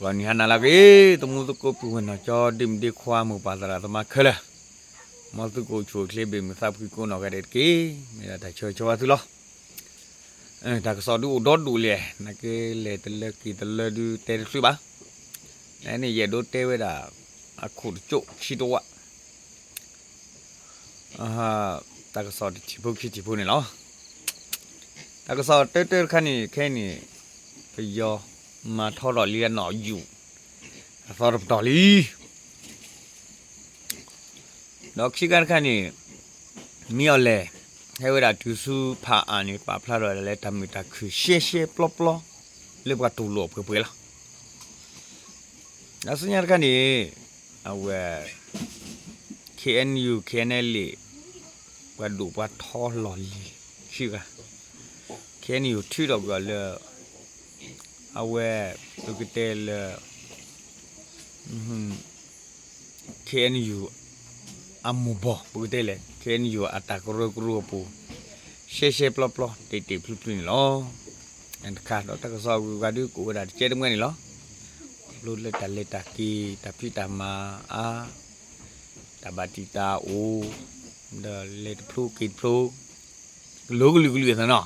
วันนี้ฮันนาลากีตมุตุโกปูนจอดิมดีความมุปาตระตมาเคละมาตุโกชัวเคลบิมทราบคือกูนอกกันเด็ดกีไม่ได้ช่วยชัวร์ทุล้อแต่ก็สอดูดอดดูเลยนักเกลตเลกีตเลดูเตะสุบ้านี่เยดูเตะเวดาอาขุดจุชิตัวแต่ก็สอชิบุนี่ล้อแต่ก็สอเตะแค่นี้ไปยอมาทอดเลียนหน่ออยู่ทอดต่อลีดอกชิกันแค่นี้มีอะไรให้เวลาดูสูผาอันนี้ป่าพลาดอะไรทำมิตาคือเชี่ยปลอเรียกว่าตูหลบเพื่อละแล้วสัญญาณแค่นี้เอาไว้ KNU KNL ว่าดูว่าทอดหล่อลีชื่อกัน KNU ที่เราก็เลยเอาไว้ตัวกิเตลKNU อามูบอตัวกิเตลKNU อัตากรัวปูเช่ปลอติพลุนี่ล้ออันขาดเราตะกสอบกูดูกูได้เจ็ดเมื่อนี่ล้อรู้เลยตากีตาพิตามาตาบาติตาโอเดเลตพลุกิดพลุลูกซะเนาะ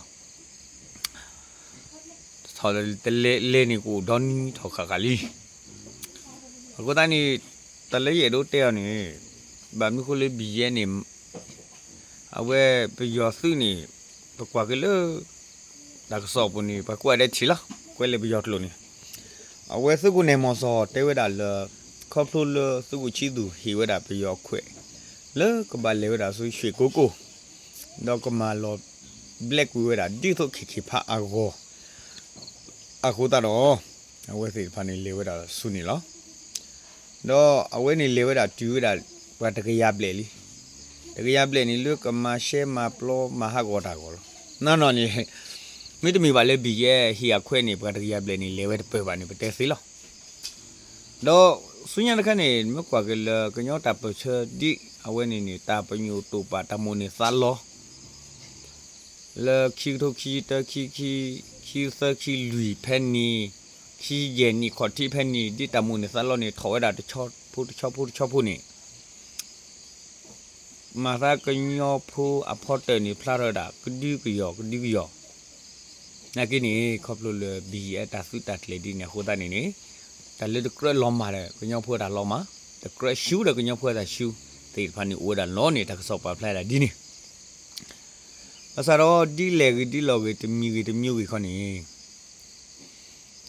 ทอดเล่นี่กูดอนทอขากาลีกูตานี่ตะเลเยดูเตียวนี่แบบนี้กูเลยบีเยนี่เอาไว้ไปยอซื้อนี่ปกว่ากันเลยดักสอบนี่ปกว่าได้ทีละกูเลยไปยอดลุนี่เอาไว้ซื้อกูในมอสอเตเวดาเลยครอบครัวเลยซื้อกูชีดูหิวดาไปยอเขวเลยก็บาเลวดาซื้อช่วยกูดอกก็มาลอแบล็กกูเวดาดีทุกขี้พะอาโกအခုတတော့အဝဲစီဖာနေလေဝဲတာဆုနေလောတော့အဝဲနေလေဝဲတာတူဝဲတာဘာတကရပလေလီတကရပလေနေလူကမရှဲမပလောမဟာကောတာကောနော်နေမိတမီပါလေဘီရဲ့ဟီယခွဲနေဘာတကရပလေနေလေဝဲပဲပါနေပဲတဲစီလောတော့ဆုညာတခနဲ့မကွာကလကညောတာပချဒီအဝဲနေနေတာပညိုတူပါတမိုနေစာလောလေခီထိုခီတခီคีเซอร์คีลุยแพนนีคีเย็นนี่ขอที่แพนนีที่ตามูนในซาลอนนี่ถอยดาจะชอบพูดนี่มาซากยอพูอพอเตอร์นี่พลาดดาก็ดื้อก็ยอนักนี่ขอบเลยบีเอตาสุตัดเลยดีเนี่ยโคตรนี่แต่เลยตะกร้ล้อมมาเลยก็ยอพูดดาล้อมมาตะกร้ชิวเด็กก็ยอพูดดาชิวติดพันนี่โอ้ดาล้อนี่ตะสอบปลาพลาดดีนี่อาสาเราดีเล็กดีหลอกจะมีคนนี้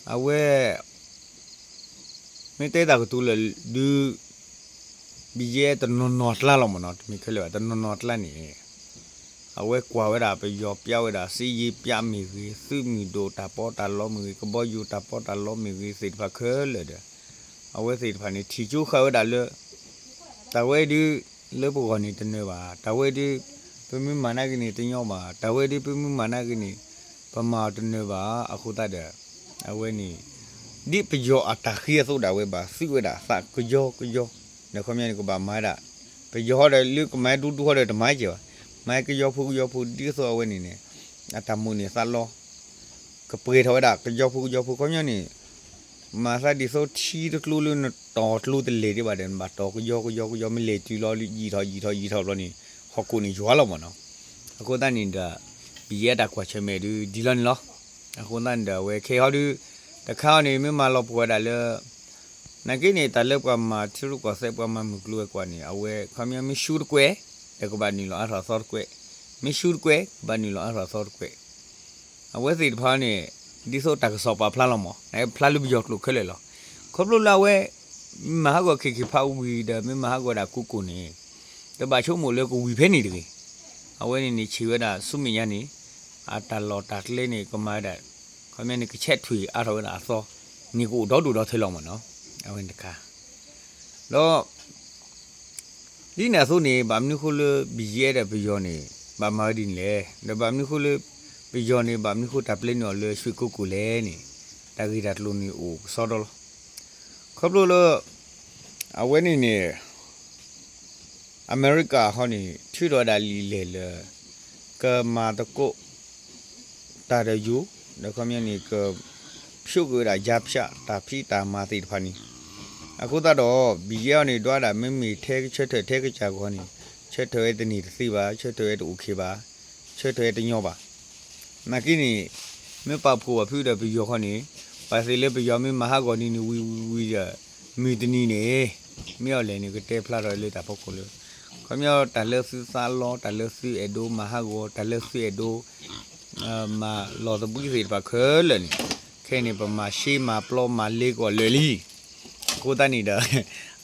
เอาไว้ไม่เตะตากตัวเลยดูบีเย่ตนนอดล่าเราหมดเนาะมีเขาเรียกว่าตนนอดล่านี่เอาไว้กว่าเวลาไปยอเปียวเวลาซียีเปียมีคือซื้อมีโดตาปอตาล้อมือก็บ่อยู่ตาปอตาล้อมือสิพาเคเลยเด้อเอาไว้สิพานี่ทีจูเขาเวลาเลยแต่ไว้ดูเลือกพวกนี้ตันเนว่าแต่ไว้ดูเป็นมือมันอะไรนี่ตั้งยอมาแต่เว้ยที่เป็นมือมันอะไรนี่ประมาณนั้นว่าအခုတတ်တယ်အဝဲนี่ဒီပယောအတာခေဆိုတာဝဲပါစိဝဲတာစကယောနခမရကဘာမာတာပယောတဲ့လူကမဲတူဟောတဲ့ဓမိုင်းကျော်မဲကယောဖူဒီဆိုဝဲนี่เนี่ยအတမှုนี่စလောကပေထောတာကယောဖူခမရนี่มาซะดิโซทีตะลุตอตะลุตะเลดิบาเดนบาตอกယောမလေတီလောยีทอလောนี่ဟောကိုနေရွာလောက်မနော်အခုတန်းနေတာဘီရတာကွာချမဲဒီလန်လောအခုတန်းတဝဲခေဟောဒီတခါနေမမလောက်ပွားတာလေနကိနေတလက်ကွာမှာသူတို့ကဆက်ပွားမှာမကလွယ်ကွာနေအဝဲခမမရှူကွဲတကဘာနီလောအထာဆော့ကွဲမရှူကွဲဘာနီလောအထာဆော့ကွဲအဝဲစီတဖာနေဒီဆိုတကဆော့ပါဖလာလောမဖလာလူဘယောကလုခဲလေလောခေါပလိုလာဝဲမဟာကခေဖာဝီဒမမဟာကဒါကုနေတဘာချုံမို့လေကိုဝီဖဲနေတကြီးအဝဲနေချီဝဲတာစုမညနေအတလောတာကလေးနေကမာတဲ့ခမင်းနေကချက်ထွေအထောနာသောနေကိုတော့ထဲလောက်မနော်အဝဲတကားတော့ဒီနေဆိုနေဗာမနုခုလဘီရဲတဲ့ဘယောနေဗာမာဒီလေဗာမနုခုလဘယောနေဗာမနုခုတပလင်းနော်လေရွှေကုလေနေတဂီရတ်လုံးနေအိုစောတော့ခေါပလို့လအဝဲနေอเมริกาเขานี่ชื่อดาลีเลยก็มาตะโกตาเดยูแล้วก็มีนี่ก็ ဖြုတ်ကြတာရဖြတာဖိတာမာတိတဖာနီအခုတော့ဘီယောနေတော့တာမမေထဲချက်ထဲထဲကြကောနီချက်ထဲတနီစီပါချက်ထဲတူခေပါချက်ထဲတညောပါမကင်းနီမပဖို့ဖြူတဲ့ဘီယောခနီပါစီလေဘီယောမမဟာကောနီဝီရမီတနီနေမြော်လဲနေကတဲဖလာတော့လေတာပေါ့ကိုလေခမြော်တလက်စီစာလောတလက်စီအဒိုမဟာကောတလက်စီအဒိုမာလောတပူစီပါခဲလဲနီခဲနေပမာရှိမာပလောမာလေးကောလေလီကိုတနီတဲ့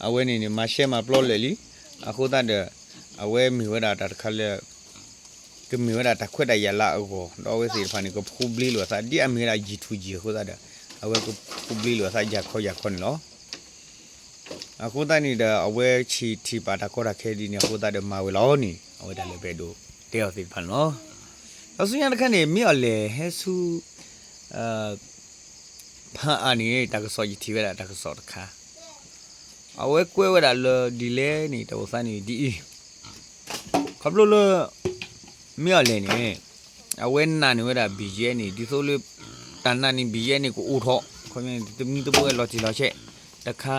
အဝဲနေနေမရှဲမာပလောလေလီအခုတဲ့အဝဲမီဝဒတာတခါလေကမီဝဒတာခွတ်တရလာအောတော့ဝဲစီဖာနေကိုဖူဘလီလို့စာဒီအမေရာဂျီထူဂျီခုတဲ့အဝဲကိုဖူဘလီလို့စာကြခေါ်ရခွန်လောအခုတနီတဲ့အဝဲချီတီပါတာကောတာခဲဒီနေခုတဲ့မာဝဲလောနီအဝဲတယ်လေပဲတို့တယောက်စီဖန်လောအစရတခနဲ့မြော်လေဟဲဆူဖာအနီတကဆောဂျီတီဝဲတာတကဆောတခါအဝဲကွဲဝဲတာလောဒီလေနေတော့စနေဒီခပ်လို့လမြော်လေနေအဝဲနာနေဝဲတာဘီရဲနေဒီဆိုလေတန်နာနေဘီရဲနေကိုအိုထော့ခွန်မြတမီတပွဲလော်ချီလော်ချက်တခါ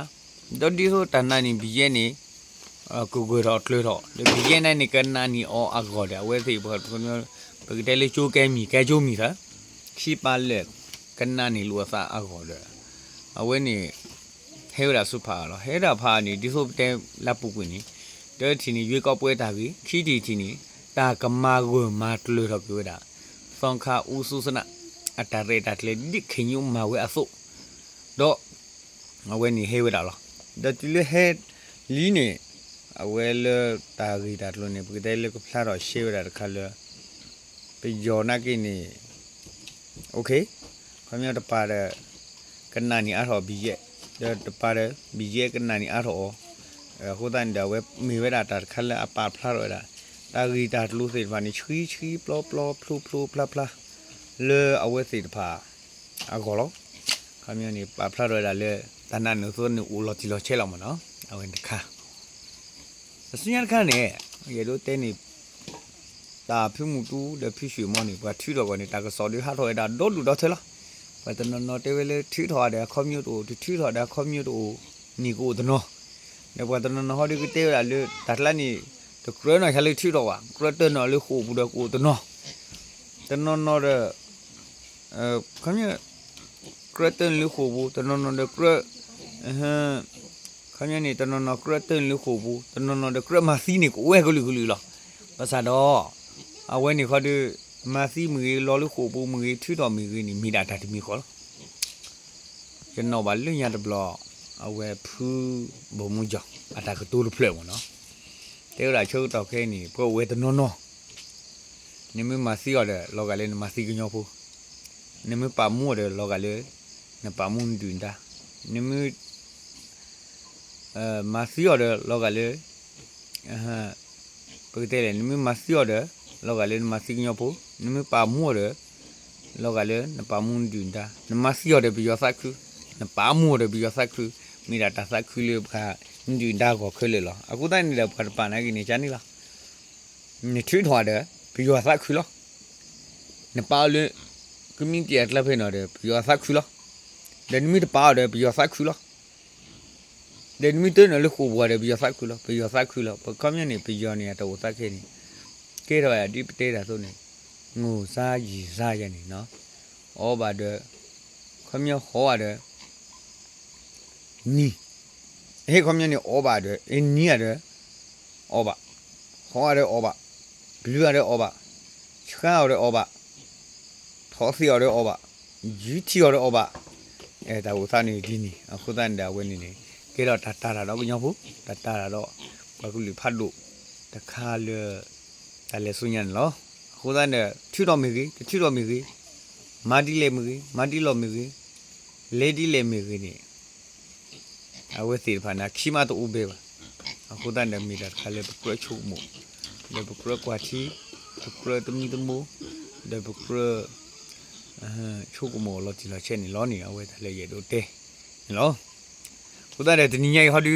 တော့ဒီဆိုတန်နာနေဘီရဲနေကိုကိုတော့ထွေးတော့ဒီဘီရဲနေကနာနီအောအကောတယ်အဝဲသိဘောခွန်မြပကတဲလေးချိုးကဲမီကဲချိုးမီသာခီပါလက်ကနာနီလူအစာအကောတယ်အဝဲနေဟဲရာစုဖာလောဟဲရာဖာနေဒီဆိုတဲလက်ပုကွင်းနေတဲချီနေရွေးကောက်ပွဲတာကြီးခီတီချီနေတာကမာကိုမာတလို့တော့ပြောတာဆောင်ခါဦးစုစနအတရေတာလေဒီခင်ယုံမာဝဲအစုတော့အဝဲနေဟဲဝဲတာလောဒါတိလေဟဲလီနေအဝဲလတာရီတာလို့နေပကတဲလေကဖလာတော့ရှေဝဲတာတခါလေပယောနာကိနေโอเคခမရတပါတဲ့ကနာနီအထော်ဘီရဲ့တပါတဲ့ဘီရဲ့ကနာနီအထော်ဟိုတန်တဲ့ဝဲမေဝဲတာတခါလေအပါဖလာတော့တာတာရီတာလူစိတ်ပါနေချီပလောဖလူဖလာလေအဝဲစိတ်ပါအကောလောခမရနေပါဖလာတော့တာလေတနန်နိုဆိုနေဦးလော်တီလော်ချဲလောက်မနော်အဝဲတခါအစညာခါနေရေလို့တဲနေတာဖျူမှုတူလေဖျူရွှေမောနေဘာထီတော့ကနေတာကစော်ဒီဟာတော့တာဒိုလူတော့ထဲလားဘာတနော်တဲဝဲလေထီထော်တယ်ကွန်မြူတူထီထော်တယ်ကွန်မြူတူနီကိုတနော်နေဘာတနော်ဟောဒီကတဲရလေတတ်လာနီတကရနော်ခလေးထီတော့ဝါကရတနော်လေခိုးဘူးတော့ကိုတနော်နော်တဲ့ခမရကရတန်လေခိုးဘူးတနော်တဲ့ကရခမရနေတနော်ကရတန်လေခိုးဘူးတနော်တဲ့ကရမစီနေကိုဝဲကလူလားဘာသာတော့အဝဲနေခေါ်ဒီမစီမီလော်လူခိုးဘူးမီထီတော်မီနီမီတာတတ်မီခေါ်ကျွန်တော်ဘာလွညတ်ဘလော့အဝဲဖူးဘုံမူကြောင့်အတာကတူလဖလဲဝင်နော်တဲရချုပ်တော့ခဲနေပို့ဝဲတနော်နေမမစီရတယ်လောကလေးမစီကညောဖူးနေမပါမှုတယ်လောကလေးနေပါမှုဒွင်တာနေမမစီရတယ်လောကလေးပကတဲ့နေမစီရတယ်လောကလေးမစီကညောဖူးနေမပါမှုတယ်လောကလေးနေပါမှုဒွင်တာနေမစီရတယ်ပြီးရစခုနေပါမှုတယ်ပြီးရစခုမိတာတစခုလေးကဒွင်တာကိုခွဲလေလောအခုတိုင်းနေတော့ပါနိုင်နေချာနေလားနေထွေးထွားတယ်ပြီးရစခုလောနေပါလေကမင်းပြတ်လက်ဖဲနော်တယ်ပြီးရစခုလောဒန်မီတပါတယ်ပြီးရစခုလောဒန်မီတဲနော်လေခိုးဘွားတယ်ပြီးရစခုလောပြီးရစခုလောပကမင်းနေပြီးရနေတော့စခဲနေကဲတော့ဒီပတဲတာဆိုနေငိုစားရီစားရနေနော်ဩဘာတဲ့ခမရဟောရတယ်နီဟဲ့ခမရနေဩဘာတဲ့အင်းနီရတယ်ဩဘာဟောရတယ်ဩဘာဘလူရတယ်ဩဘာချခါရတယ်ဩဘာထောစီရတယ်ဩဘာယူတီရတယ်ဩဘာအဲဒါကိုစားနေဒီနီအခုတန်တာဝဲနေနေကဲတော့တတာတော့ညောဘူးတတာတော့ဘာကူလီဖတ်လို့တခါလေဒါလည်းစွညံလောခုတန်းတဲ့ထူတော်မီကြီးမာတီလေမီကြီးမာတီလောမီကြီးလေဒီလေမီကြီးနေအဝဲစီဖာနာခီမတူဥဘေပါအခုတန်းတဲ့မီတာခါလေပကရချုံမို့လေပကရကွာချီပကရတမီတမို့လေပကရချုံမို့လောတီလာချက်နေလောနေအဝဲတလေရတော့တဲနော်ခုတန်းတဲ့တနည်းညဟောဒီ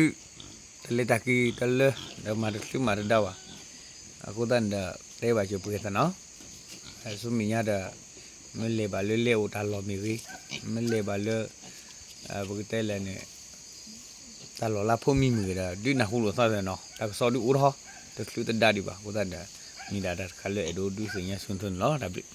တလေတကီတလေဒမာတလူမာဒါဝါအခုတန်းတဲ့တဲပါချပကေတနော်အဲဆုမီညာတဲ့ မလဲပါလေလေဦးတာလော်မီရီမလဲပါလေဘဂတဲလဲနေတာလော်လာဖို့မိမိရဒီနာခုလို့စားတယ်နော်ဒါစော်ဒီဦးတော့တလူတဒါဒီပါကိုတဒါမိဒါခါလေအဒိုဒူစင်ရဆွန်းထွန်းလောဒါပြီ